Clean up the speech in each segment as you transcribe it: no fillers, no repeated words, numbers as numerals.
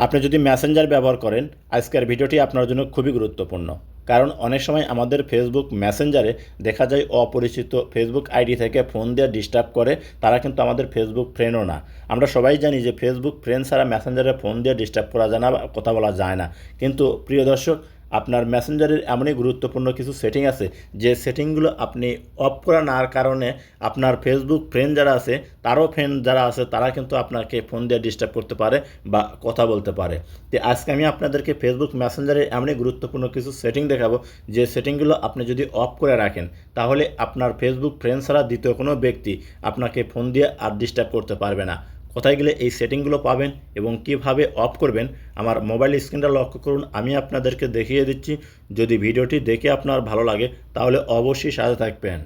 আপনি যদি মেসেঞ্জার ব্যবহার করেন, আজকের ভিডিওটি আপনার জন্য খুবই গুরুত্বপূর্ণ। কারণ অনেক সময় আমাদের ফেসবুক মেসেঞ্জারে দেখা যায় অপরিচিত ফেসবুক আইডি থেকে ফোন দিয়ে ডিস্টার্ব করে। তারা কিন্তু আমাদের ফেসবুক ফ্রেন্ডও না। আমরা সবাই জানি যে ফেসবুক ফ্রেন্ড ছাড়া মেসেঞ্জারে ফোন দিয়ে ডিস্টার্ব করা যায় না বা কথা বলা যায় না। কিন্তু প্রিয় দর্শক, আপনার মেসেঞ্জারের এমনই গুরুত্বপূর্ণ কিছু সেটিং আছে যে সেটিংগুলো আপনি অফ করা নার কারণে আপনার ফেসবুক ফ্রেন্ড যারা আছে তারও ফ্রেন্ড যারা আছে তারা কিন্তু আপনাকে ফোন দিয়ে ডিস্টার্ব করতে পারে বা কথা বলতে পারে। তো আজকে আমি আপনাদেরকে ফেসবুক মেসেঞ্জারের এমনই গুরুত্বপূর্ণ কিছু সেটিং দেখাবো যে সেটিংগুলো আপনি যদি অফ করে রাখেন তাহলে আপনার ফেসবুক ফ্রেন্ড ছাড়া দ্বিতীয় কোনো ব্যক্তি আপনাকে ফোন দিয়ে আর ডিস্টার্ব করতে পারবে না। কোথায় গেলে এই সেটিংগুলো পাবেন এবং কিভাবে অফ করবেন আমার মোবাইল স্ক্রিনটা লক্ষ্য করুন, আমি আপনাদেরকে দেখিয়ে দিচ্ছি। যদি ভিডিওটি দেখে আপনার ভালো লাগে তাহলে অবশ্যই সাথে থাকবেন।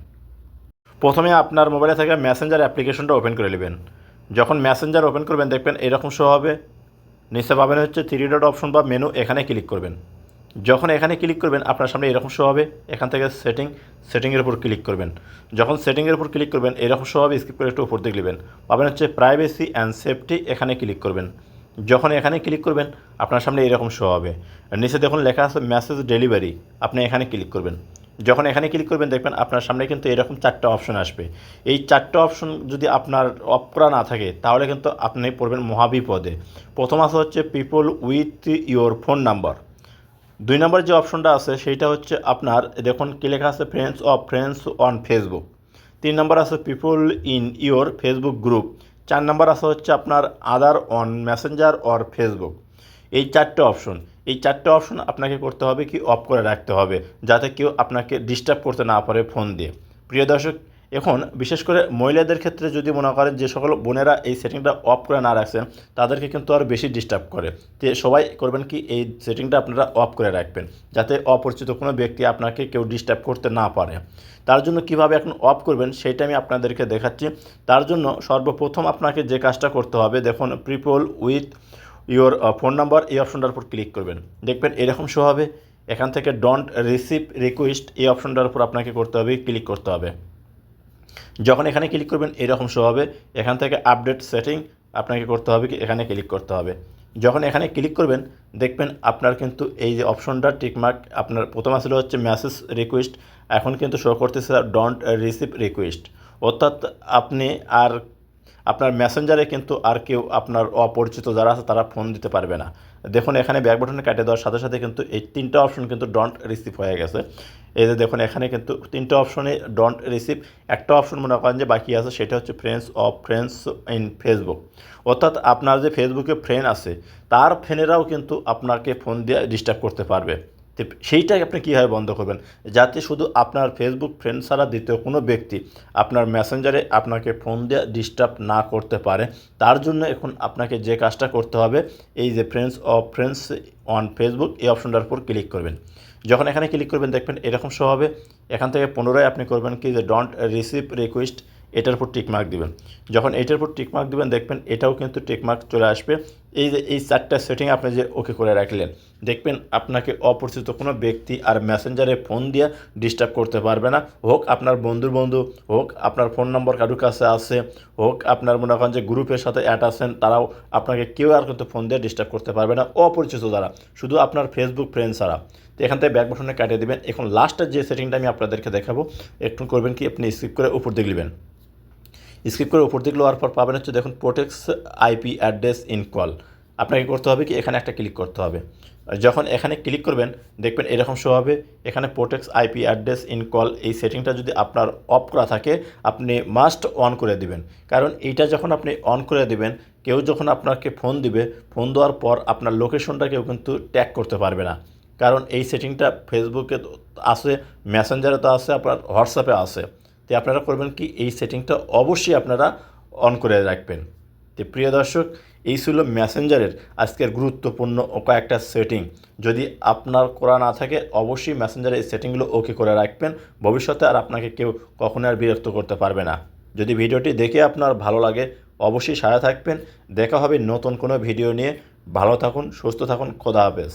প্রথমে আপনার মোবাইলে থাকা মেসেঞ্জার অ্যাপ্লিকেশনটা ওপেন করে নেবেন। যখন মেসেঞ্জার ওপেন করবেন দেখবেন এরকম শো হবে। নিচে পাবেন হচ্ছে থ্রি ডট অপশন বা মেনু, এখানে ক্লিক করবেন। যখন এখানে ক্লিক করবেন আপনার সামনে এরকম শো হবে। এখান থেকে সেটিংয়ের উপর ক্লিক করবেন। যখন সেটিংয়ের উপর ক্লিক করবেন এরকম শো হবে, স্কিপ করে একটু উপর দিকে নেবেন, পাবেন হচ্ছে প্রাইভেসি অ্যান্ড সেফটি, এখানে ক্লিক করবেন। যখন এখানে ক্লিক করবেন আপনার সামনে এরকম শো হবে। নিচে দেখুন লেখা আছে মেসেজ ডেলিভারি, আপনি এখানে ক্লিক করবেন। যখন এখানে ক্লিক করবেন দেখবেন আপনার সামনে কিন্তু এরকম চারটা অপশন আসবে। এই চারটা অপশন যদি আপনার অফ করা না থাকে তাহলে কিন্তু আপনি পড়বেন মহাবিপদে। প্রথম আছে হচ্ছে people with your phone number. 2 নম্বর যে অপশনটা আছে সেইটা হচ্ছে আপনার দেখুন কি লেখা আছে ফ্রেন্ডস অন ফেসবুক। 3 নম্বর আছে people in your Facebook group. 4 নম্বর আছে হচ্ছে আপনার আদার অন মেসেঞ্জার অর ফেসবুক। এই চারটে অপশন আপনাকে করতে হবে কি অফ করে রাখতে হবে, যাতে কেউ আপনাকে ডিস্টার্ব করতে না পারে ফোন দিয়ে। প্রিয় দর্শক, এখন বিশেষ করে মহিলাদের ক্ষেত্রে যদি মনে করেন যে সকল বোনেরা এই সেটিংটা অফ করে না রাখছেন তাদেরকে কিন্তু আরও বেশি ডিস্টার্ব করে। তো সবাই করবেন কি এই সেটিংটা আপনারা অফ করে রাখবেন, যাতে অপরিচিত কোনো ব্যক্তি আপনাকে কেউ ডিস্টার্ব করতে না পারে। তার জন্য কিভাবে এখন অফ করবেন সেইটা আমি আপনাদেরকে দেখাচ্ছি। তার জন্য সর্বপ্রথম আপনাকে যে কাজটা করতে হবে, দেখুন people with your phone number, এই অপশনটার উপর ক্লিক করবেন। দেখবেন এরকম শো হবে। এখান থেকে ডোন্ট রিসিভ রিকোয়েস্ট, এই অপশনটার উপর আপনাকে করতে হবে, ক্লিক করতে হবে। যখন এখানে ক্লিক করবেন এরকম শো হবে। এখান থেকে আপডেট সেটিং আপনাকে করতে হবে কি এখানে ক্লিক করতে হবে। যখন এখানে ক্লিক করবেন দেখবেন আপনার কিন্তু এই যে অপশনটা টিকমার্ক, আপনার প্রথম আসলে হচ্ছে মেসেজ রিকোয়েস্ট, এখন কিন্তু শো করতেছে ডোন্ট রিসিভ রিকোয়েস্ট। অর্থাৎ আপনি আর আপনার মেসেঞ্জারে কিন্তু আর কেউ আপনার অপরিচিত যারা আছে তারা ফোন দিতে পারবে না। দেখুন এখানে ব্যাক বাটনে কাটে দেওয়ার সাথে সাথে কিন্তু এই 3টা অপশন কিন্তু ডোন্ট রিসিভ হয়ে গেছে। এই যে দেখুন এখানে কিন্তু 3টা অপশনে ডোন্ট রিসিভ, একটা অপশন মনে করেন যে বাকি আছে, সেটা হচ্ছে ফ্রেন্ডস ইন ফেসবুক। অর্থাৎ আপনার যে ফেসবুকে ফ্রেন্ড আছে তার ফ্রেন্ডেরাও কিন্তু আপনাকে ফোন দিয়ে ডিস্টার্ব করতে পারবে। তো সেইটাই আপনি কীভাবে বন্ধ করবেন, যাতে শুধু আপনার ফেসবুক ফ্রেন্ড ছাড়া দ্বিতীয় কোনো ব্যক্তি আপনার মেসেঞ্জারে আপনাকে ফোন দিয়ে ডিস্টার্ব না করতে পারে। তার জন্য এখন আপনাকে যে কাজটা করতে হবে, এই যে ফ্রেন্ডস অন ফেসবুক, এই অপশনটার উপর ক্লিক করবেন। যখন এখানে ক্লিক করবেন দেখবেন এরকম শো হবে। এখান থেকে পুনরায় আপনি করবেন কি যে ডোন্ট রিসিভ রিকোয়েস্ট, এটার উপর টিকমার্ক দিবেন। যখন এটার উপর টিকমার্ক দিবেন দেখবেন এটাও কিন্তু টিকমার্ক চলে আসবে। এই যে এই 4টা সেটিং আপনি যে ওকে করে রাখলেন, দেখবেন আপনাকে অপরিচিত কোনো ব্যক্তি আর মেসেঞ্জারে ফোন দিয়ে ডিস্টার্ব করতে পারবে না। হোক আপনার বন্ধু, হোক আপনার ফোন নম্বর কারোর কাছে আছে, হোক আপনার মনে করেন যে গ্রুপের সাথে অ্যাড আছেন, তারাও আপনাকে কেউ আর কিন্তু ফোন দিয়ে ডিস্টার্ব করতে পারবে না অপরিচিত দ্বারা, শুধু আপনার ফেসবুক ফ্রেন্ড ছাড়া। তো এখান থেকে ব্যাক বাটনে কাটিয়ে দেবেন। এখন লাস্টের যে সেটিংটা আমি আপনাদেরকে দেখাবো, একটু করবেন কি আপনি স্কিপ করে উপর দিকে নেবেন। স্কিপ করে উপর দিকে নেওয়ার পর পাবেন হচ্ছে দেখুন protects IP address in call. আপনাকে করতে হবে কি এখানে একটা ক্লিক করতে হবে। যখন এখানে ক্লিক করবেন দেখবেন এরকম শো হবে। এখানে protects IP address in call, এই সেটিংটা যদি আপনার অফ করা থাকে আপনি মাস্ট অন করে দিবেন। কারণ এইটা যখন আপনি অন করে দিবেন, কেউ যখন আপনাকে ফোন দিবে, ফোন দেওয়ার পর আপনার লোকেশনটা কেউ কিন্তু ট্যাগ করতে পারবে না। কারণ এই সেটিংটা ফেসবুকে আছে, মেসেঞ্জারে তো আছে, আপনার হোয়াটসঅ্যাপে আছে। তো আপনারা করবেন কি এই সেটিংটা অবশ্যই আপনারা অন করে রাখবেন। তো প্রিয় দর্শক, এই ছিল মেসেঞ্জারের আজকের গুরুত্বপূর্ণ কয়েকটা সেটিং। যদি আপনার করা না থাকে অবশ্যই মেসেঞ্জারে এই সেটিংগুলো ওকে করে রাখবেন। ভবিষ্যতে আর আপনাকে কেউ কখনো আর বিরক্ত করতে পারবে না। যদি ভিডিওটি দেখে আপনার ভালো লাগে অবশ্যই সাথে থাকবেন। দেখা হবে নতুন কোনো ভিডিও নিয়ে। ভালো থাকুন, সুস্থ থাকুন, খোদা হাফেজ।